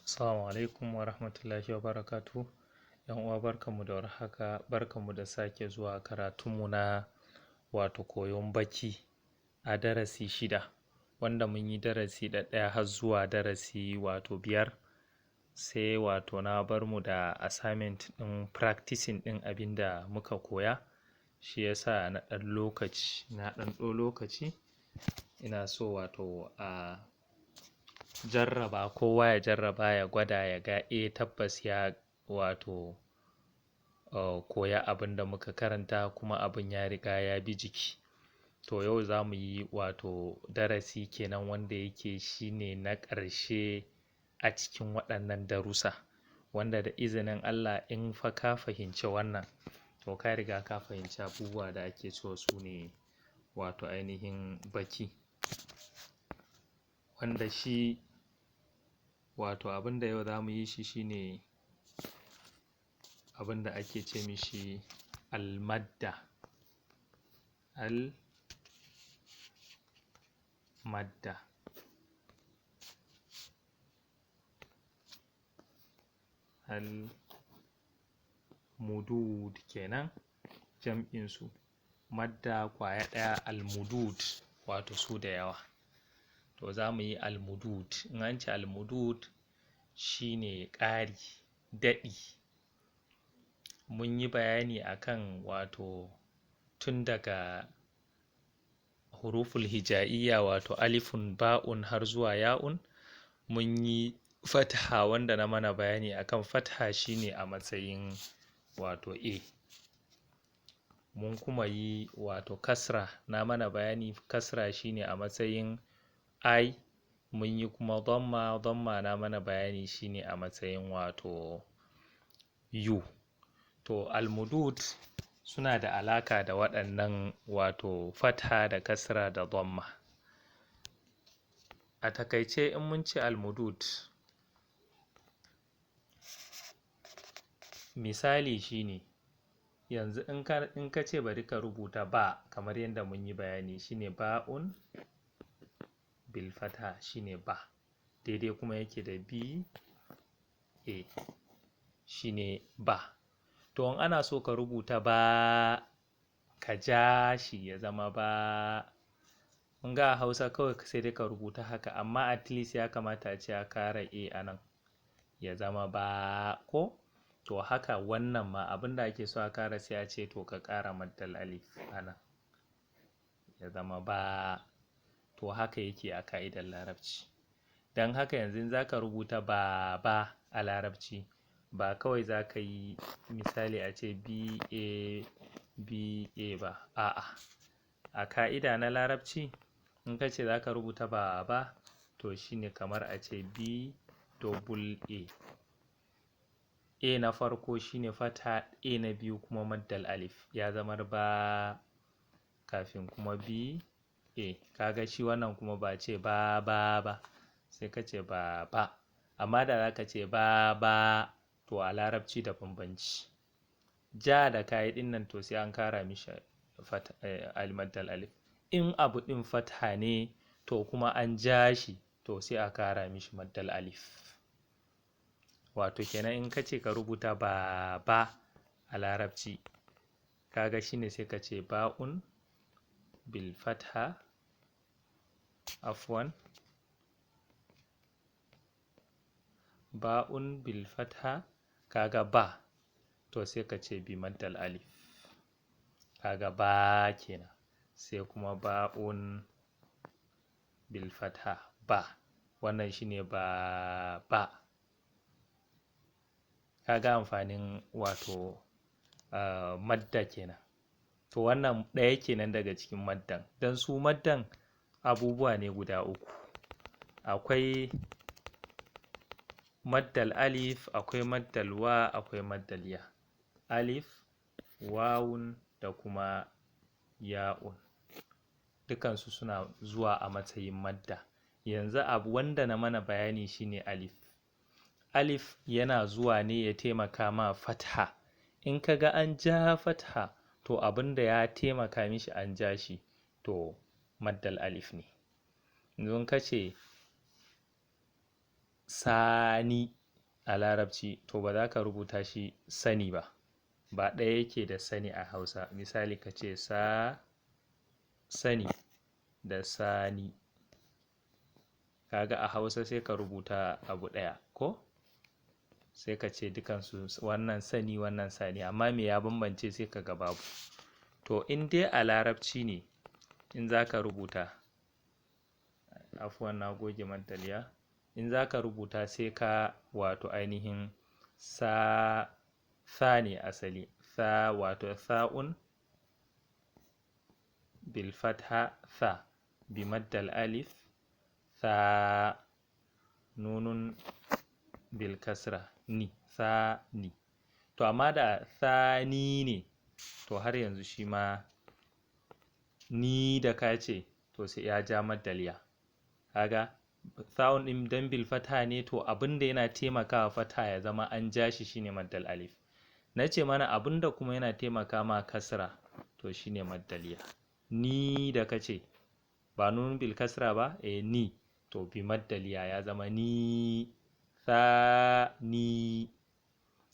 Assalamu alaikum wa rahmatullahi wa barakatuh. ‘Yan uwa barkanmu da warhaka, barkanmu da sake zuwa karatunmu na koyon baki a darasi 6, wanda mun yi darasi ɗaya har zuwa darasi 5, sai na bar mu da assignment ɗin practicing ɗin abinda muka koya, shi yasa na ɗan lokaci ina so a jarraba, kowa ya jarraba ya gwada ya ga tabbas ya koya abin da muka karanta kuma abin ya riga ya bi jiki. To yau za mu yi darasi kenan wanda yake shine na ƙarshe a cikin waɗannan darussa, wanda da izinin Allah in fa ka fahimci wannan, to ka riga ka fahimci abubuwa da ake so su ne ainihin baki, wanda shi abin da yau za mu yi shi shine abin da ake ce mishi almadda. Almudud kenan jam'insu, madda kwaya ɗaya, almudud su da yawa. To za mu yi almudud. In an ce almudud shine ƙari, daɗi. Mun yi bayani akan tun daga huruful hija'iyya alifun, ba'un har zuwa ya'un. Mun yi fatha, wanda na mana bayani akan fatha shine a matsayin a. Mun kuma yi kasra, na mana bayani kasra shine a matsayin I. Mun yi kuma dhamma na mana bayani shine a matsayin U. To almudud suna da alaka da waɗannan fatha da kasra da dhamma. A takaice in mun ce almudud, misali shine yanzu in ka ce bari ka rubuta ba, kamar yadda mun yi bayani shine ba'un bil fatha shine ba, daidai kuma yake da a shine ba. To in ana so ka rubuta ba, ka ja shi ya zama ba, mun ga a Hausa kawai sai dai ka rubuta haka, amma at least ya kamata a ce a kara a anan ya zama ba ko. To haka wannan ma abinda ake so a kara sai a ce to ka kara maddal alif anan ya zama ba. To haka yake a ka'idar larabci. Don haka yanzu za ka rubuta ba a larabci, ba kawai za ka yi misali a ce ba ba, a'a. A ka'ida na larabci in ka ce za ka rubuta ba, to shine kamar a ce a na farko shine fatha, a na biyu kuma maddal alif, ya zama ba, kafin kuma a. Kaga shi wannan kuma ba ce ba, sai ka ce ba. Amma da za ka ce ba, to a larabci da bambanci. Ja da kayi dinnan to sai an kara mishi maddal alif. In abu din fatha ne to kuma an ja shi, to sai a kara mishi maddal alif. Kenan in ka ce ka rubuta ba a larabci, kaga shine sai ka ce ba'un bil fatha, ba'un bil fatha, kaga ba, to sai ka ce bi maddal alif, kaga ba kenan. Sai kuma ba'un bil fatha, ba, wannan shine ba. Kaga amfanin madda kenan. To wannan ɗaya kenan daga cikin maddan, don su maddan abubuwa ne guda uku. Akwai maddal alif, akwai maddal wa, akwai maddal ya. Alif, wawun da kuma ya'un, dukansu suna zuwa a matsayin madda. Yanzu abu wanda na mana bayani shine alif. Alif yana zuwa ne ya taimaka ma fatha. In ka ga an ja fatha, to abinda ya taimaka mishi an ja shi, to maddal alif ne. Yanzu ka ce sani a larabci to ba za ka rubuta shi sani ba ɗaya yake da sani a hausa. Misali ka ce sani da sani, kaga a hausa sai ka rubuta abu ɗaya ko sai ka ce dukansu wannan sani wannan sani, amma me ya bambance sai ka ga babu. To in dai a larabci ne in za ka rubuta, afuwan na goge mantaliya, in za ka rubuta sai ka wato ainihin sa ne asali, sa wato sa'un bil fatha sa bi maddal alif sa nunun bil kasra ni sa ni. To amma da sani ne to har yanzu shi ma ni da ka ce to sai ya ja maddaliya, kaga sa'un ɗin dan bil fatha ne to abinda yana taimakawa fatha ya zama an ja shi shine maddal alif. Na ce mana abinda kuma yana taimaka ma kasra to shine maddaliya. Ni da ka ce ba nun bil kasra ba ni to bi maddaliya ya zama ni sa ni.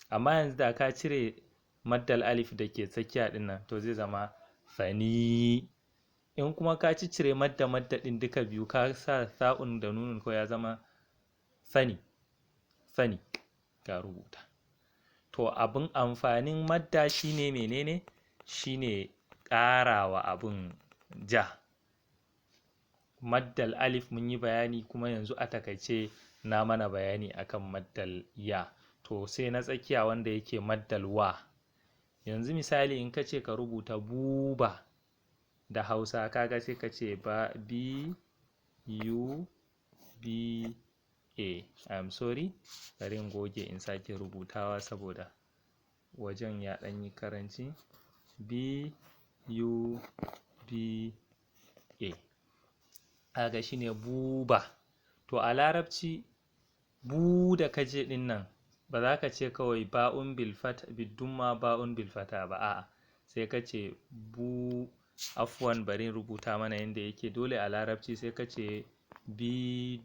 Amma yanzu da ka cire maddal alif da ke tsakiya ɗin nan to zai zama sani. In kuma ka cire madda ɗin duka biyu ka sa sa'un da nunun ko ya zama sani ka rubuta. To abin amfanin madda shine menene? Shine ƙarawa abin ja. Maddal alif mun yi bayani, kuma yanzu a takaice na mana bayani akan maddal ya. To sai na tsakiya wanda yake maddal wa. Yanzu misali in ka ce ka rubuta buba da hausa, kaga sai ka ce ba b u b a. I'm sorry, bari in goge in sake rubutawa saboda wajen ya ɗan yi karanci. b u b a, kaga shine buba. To a larabci bu da kaje ɗin nan ba za ka ce kawai ba'un bil fata bidumma ba'un bil fata ba, a'a sai ka ce bu, afwan bari rubuta mana yanda yake dole a larabci sai ka ce b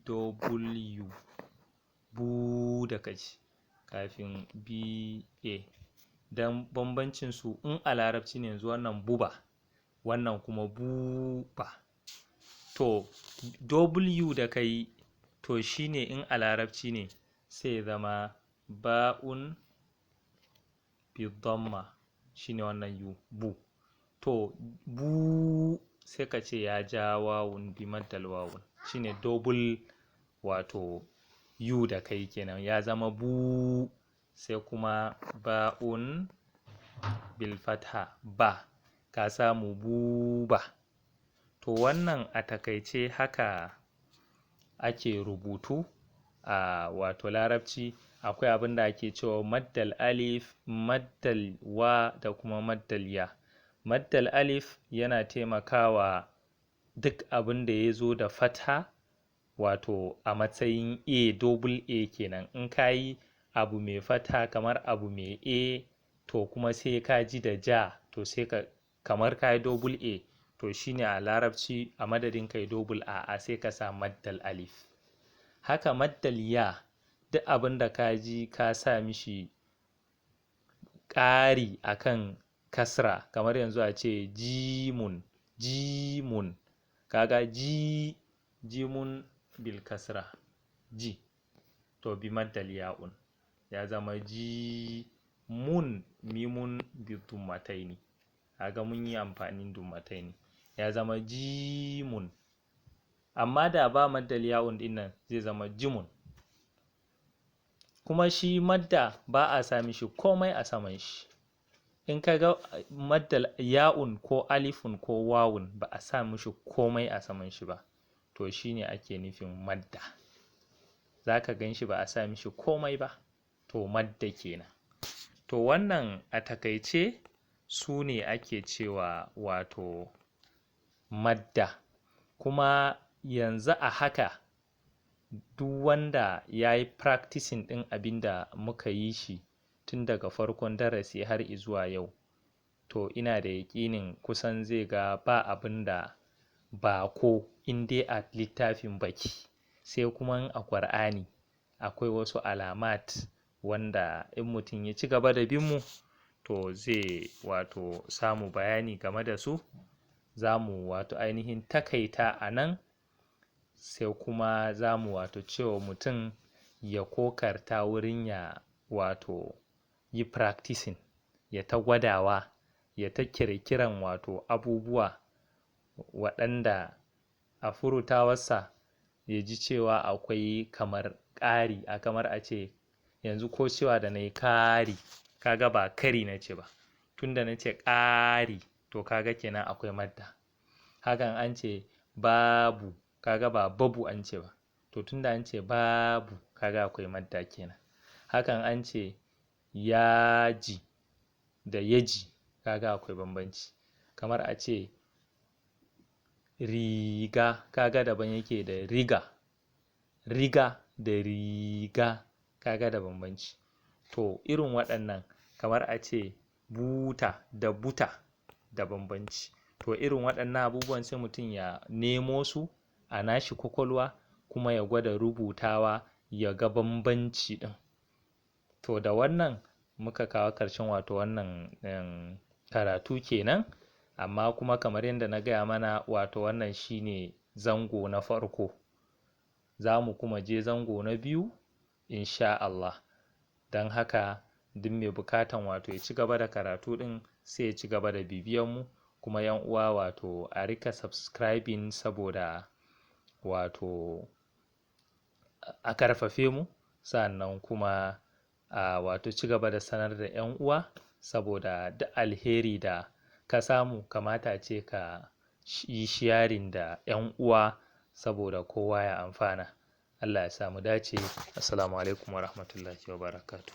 bu da kaji kafin ba. Dan bambancin su in a larabci ne yanzu wannan buba wannan kuma buba. To w da kai to shine in a larabci ne sai zama ba'un bidamma shine wannan yu bu. To bu sai ka ce ya ja wawun bi maddal wawun shine double wato yu da kai kenan ya zama bu. Sai kuma ba'un bil fatha ba, ka samu buba. To wannan a takaice haka ake rubutu a wato larabci. Akwai abin da ake cewa maddal alif, maddal wa da kuma maddal ya. Maddal alif yana taimakawa duk abin da ya zo da fatha wato a matsayin a double a kenan. In ka yi abu mai fatha kamar abu mai a to kuma sai ka ji da ja to sai ka kamar ka yi double a to shine a larabci a madadin kai double a sai ka sa maddal alif. Haka maddal ya duk abin da ka ji ka sa mishi ƙari akan kasra kamar yanzu a ce jimun kaga jimun bil kasra ji to bi maddal ya'un ya zama jimun mimun bi dummataini, kaga mun yi amfanin dummataini ya zama jimun. Amma da ba maddal ya'un din nan zai zama jimun. Kuma shi madda ba a sa mishi komai a saman shi. In ka ga maddal ya'un ko alifun ko wawun ba a sa mishi komai a saman shi ba to shine ake nufin madda. Za ka gan shi ba a sa mishi komai ba to madda kenan. To wannan a takaice su ne ake cewa wato madda. Kuma yanzu a haka duk wanda ya yi practicing ɗin abin da muka yi shi tun daga farkon darasi har izuwa yau to ina da yaƙinin kusan zai ga ba abin da ba ko in dai a littafin baki sai kuma a ƙur'ani akwai wasu alamat wanda in mutum ya ci gaba da bin mu to zai wato samu bayani game da su. Za mu wato ainihin takaita a nan, sai kuma za mu wato cewa mutum ya kokarta wurin ya wato yi practicing, ya ta gwadawa, ya ta kirkiran wato abubuwa waɗanda a furutawarsa ya ji cewa akwai kamar ƙari, a kamar a ce yanzu ko cewa da na yi kari, kaga ba kari na ce ba, tunda na ce ƙari to kaga kenan akwai madda. Hakan an ce babu, kaga ba babu an ce ba, to tunda an ce babu kaga akwai madda kenan. Hakan an ce yaji da yaji, kaga akwai bambanci. Kamar a ce riga, kaga daban yake da riga, riga da riga, kaga da bambanci. To irin waɗannan, kamar a ce buta da buta da bambanci. To irin waɗannan abubuwan sai mutum ya nemo su a nashi kwakwalwa kuma ya gwada rubutawa ya ga bambanci ɗin. To da wannan muka kawo ƙarshen wato wannan karatu kenan, amma kuma kamar yadda na gaya mana wato wannan shine zango na farko. Za mu kuma je zango na biyu insha Allah. Don haka duk mai bukatan wato ya ci gaba da karatu ɗin sai ya ci gaba da bibiyan mu, kuma yan uwa wato a rika subscribing saboda wato a karfafe mu, sannan kuma a wato ci gaba da sanar da yan uwa, saboda duk alheri da ka samu kamata ce ka yi sharing da yan uwa saboda kowa ya amfana. Allah ya samu dace. Assalamu alaikum wa rahmatullahi wa barakatuh.